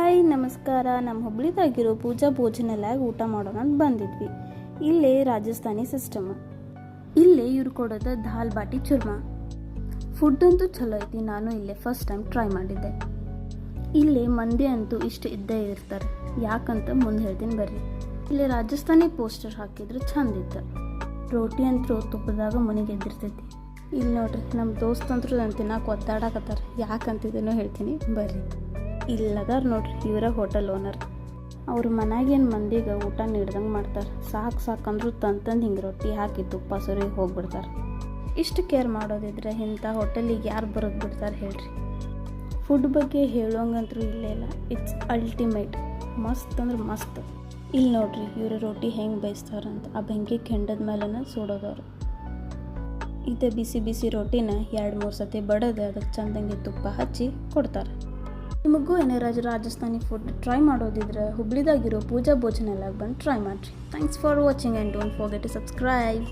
Hi ನಮಸ್ಕಾರ. ನಮ್ಮ ಹುಬ್ಳಿದಾಗಿರೋ ಪೂಜಾ ಭೋಜನಾಲಯಾಗ ಊಟ ಮಾಡೋಣ ಅಂತ ಬಂದಿದ್ವಿ. ಇಲ್ಲೇ ರಾಜಸ್ಥಾನಿ ಸಿಸ್ಟಮ್. ಇಲ್ಲೇ ಇವ್ರು ಕೊಡೋದು ದಾಲ್ ಬಾಟಿ ಚೂರ್ಮಾ. ಫುಡ್ ಅಂತೂ ಚಲೋ ಐತಿ. ನಾನು ಇಲ್ಲೇ ಫಸ್ಟ್ ಟೈಮ್ ಟ್ರೈ ಮಾಡಿದ್ದೆ. ಇಲ್ಲೇ ಮಂದಿ ಅಂತೂ ಇಷ್ಟು ಇದ್ದೇ ಇರ್ತಾರೆ. ಯಾಕಂತ ಮುಂದೆ ಹೇಳ್ತೀನಿ ಬರ್ರಿ. ಇಲ್ಲೇ ರಾಜಸ್ಥಾನಿ ಪೋಸ್ಟರ್ ಹಾಕಿದ್ರೆ ಚಂದಿತ್ತು. ರೋಟಿ ಅಂತೂ ತುಪ್ಪದಾಗ ಮನೆಗೆ ಎದ್ದಿರ್ತೈತಿ. ಇಲ್ಲಿ ನೋಡ್ರಿ, ನಮ್ಮ ದೋಸ್ತಂತರು ತಿನ್ನಕ್ಕೆ ಒದ್ದಾಡಕತ್ತಾರೆ. ಯಾಕಂತಿದ್ದೇನೋ ಹೇಳ್ತೀನಿ ಬರ್ರಿ. ಇಲ್ಲದಾರ ನೋಡ್ರಿ, ಇವರ ಹೋಟೆಲ್ ಓನರ್. ಅವ್ರ ಮನ್ಯಾಗೇನು ಮಂದಿಗೆ ಊಟ ನೀಡ್ದಂಗೆ ಮಾಡ್ತಾರೆ. ಸಾಕು ತಂದು ಹಿಂಗೆ ರೊಟ್ಟಿ ಹಾಕಿ ತುಪ್ಪ ಸುರಿ ಹೋಗ್ಬಿಡ್ತಾರೆ. ಇಷ್ಟು ಕೇರ್ ಮಾಡೋದಿದ್ರೆ ಇಂಥ ಹೋಟೆಲಿಗೆ ಯಾರು ಬರೋದು ಬಿಡ್ತಾರೆ ಹೇಳ್ರಿ. ಫುಡ್ ಬಗ್ಗೆ ಹೇಳೋಂಗಂತೂ ಇಲ್ಲೇ ಇಲ್ಲ. It's ultimate. ಮಸ್ತ್ ಅಂದ್ರೆ ಮಸ್ತ್. ಇಲ್ಲಿ ನೋಡ್ರಿ, ಇವರು ರೋಟಿ ಹೆಂಗೆ ಬೇಯಿಸ್ತಾರಂತ. ಆ ಬೆಂಕಿ ಕೆಂಡದ ಮೇಲೆನ ಸುಡೋದವ್ರು. ಇದೇ ಬಿಸಿ ಬಿಸಿ ರೋಟಿನ 2-3 ಸತಿ ಬಡದು ಅದಕ್ಕೆ ಚಂದಂಗೆ ತುಪ್ಪ ಹಚ್ಚಿ ಕೊಡ್ತಾರೆ. ನಿಮಗೂ ಏನಾರು ರಾಜಸ್ಥಾನಿ ಫುಡ್ ಟ್ರೈ ಮಾಡೋದಿದ್ರೆ ಹುಬ್ಳಿದಾಗಿರೋ ಪೂಜಾ ಭೋಜನಾಲಯಾಗ ಬಂದು ಟ್ರೈ ಮಾಡಿರಿ. Thanks for watching and don't forget to subscribe.